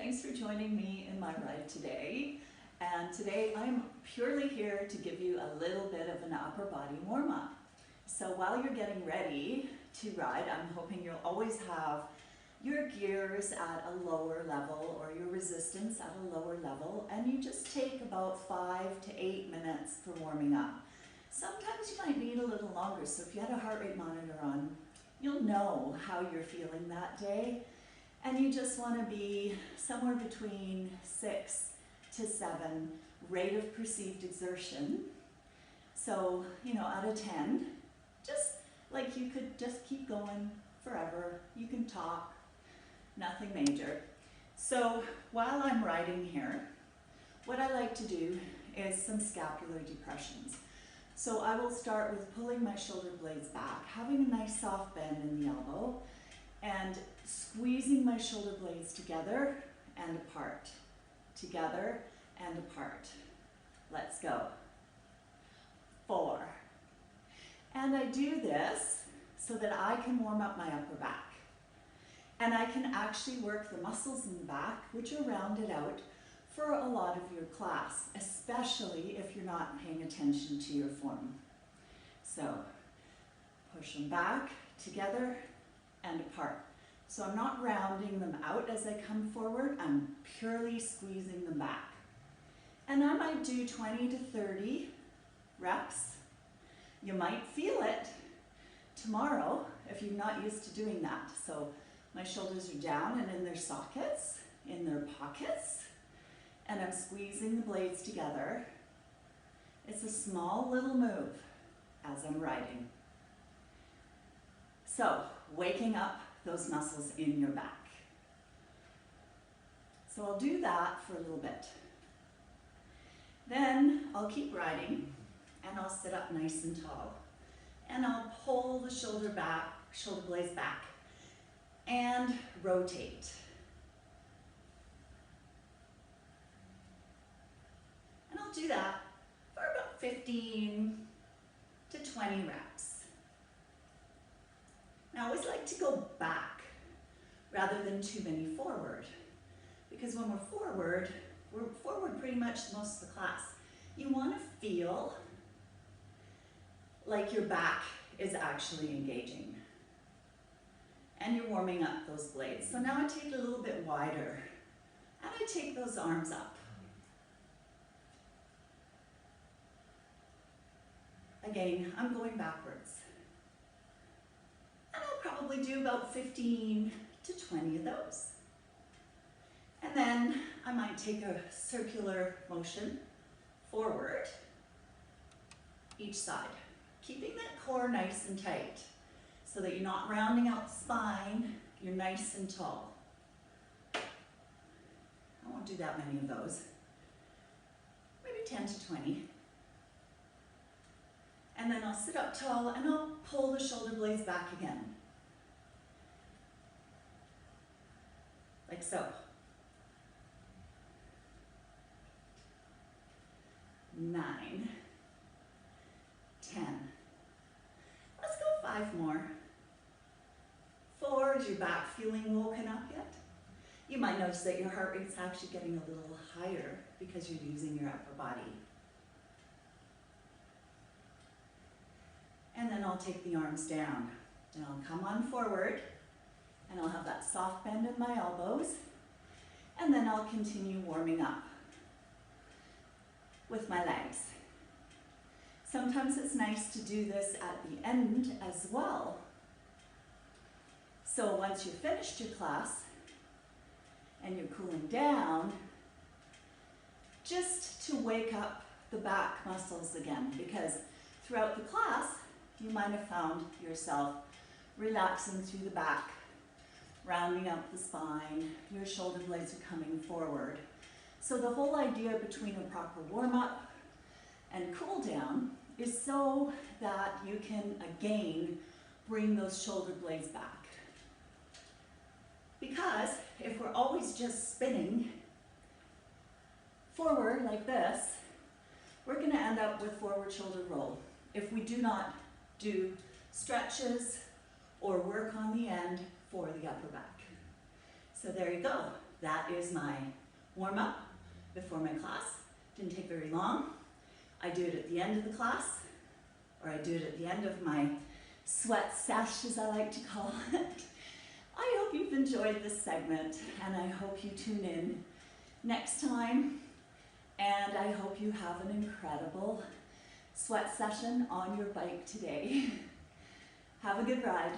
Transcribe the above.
Thanks for joining me in my ride today. And today I'm purely here to give you a little bit of an upper body warm-up. So while you're getting ready to ride, I'm hoping you'll always have your gears at a lower level or your resistance at a lower level, and you just take about 5 to 8 minutes for warming up. Sometimes you might need a little longer, so if you had a heart rate monitor on, you'll know how you're feeling that day. And you just want to be somewhere between 6 to 7 rate of perceived exertion. So, out of 10, just like you could just keep going forever. You can talk, nothing major. So while I'm riding here, what I like to do is some scapular depressions. So I will start with pulling my shoulder blades back, having a nice soft bend in the elbow, and squeezing my shoulder blades together and apart, together and apart. Let's go. 4. And I do this so that I can warm up my upper back. And I can actually work the muscles in the back, which are rounded out for a lot of your class, especially if you're not paying attention to your form. So push them back, together, and apart. So I'm not rounding them out as I come forward, I'm purely squeezing them back. And I might do 20 to 30 reps. You might feel it tomorrow if you're not used to doing that. So my shoulders are down and in their sockets, in their pockets, and I'm squeezing the blades together. It's a small little move as I'm riding. So, waking up those muscles in your back. So I'll do that for a little bit. Then I'll keep riding and I'll sit up nice and tall. And I'll pull the shoulder blades back and rotate. And I'll do that for about 15 to 20 reps. Now, I always like to go back rather than too many forward, because when we're forward pretty much most of the class. You want to feel like your back is actually engaging and you're warming up those blades. So now I take it a little bit wider and I take those arms up. Again, I'm going backwards. And I'll probably do about 15 to 20 of those. And then I might take a circular motion forward, each side, keeping that core nice and tight so that you're not rounding out the spine, you're nice and tall. I won't do that many of those, maybe 10 to 20. And then I'll sit up tall and I'll pull the shoulder blades back again. Like so. 9, 10. Let's go 5 more. 4, is your back feeling woken up yet? You might notice that your heart rate's actually getting a little higher because you're using your upper body. And then I'll take the arms down and I'll come on forward and I'll have that soft bend in my elbows, and then I'll continue warming up with my legs. Sometimes it's nice to do this at the end as well. So once you've finished your class and you're cooling down, just to wake up the back muscles again, because throughout the class, you might have found yourself relaxing through the back, rounding up the spine, your shoulder blades are coming forward. So the whole idea between a proper warm-up and cool down is so that you can again bring those shoulder blades back. Because if we're always just spinning forward like this, we're going to end up with forward shoulder roll if we do not do stretches or work on the end for the upper back. So there you go. that is my warm-up before my class. Didn't take very long. I do it at the end of the class, or I do it at the end of my sweat sesh, as I like to call it. I hope you've enjoyed this segment, and I hope you tune in next time, and I hope you have an incredible sweat session on your bike today. Have a good ride.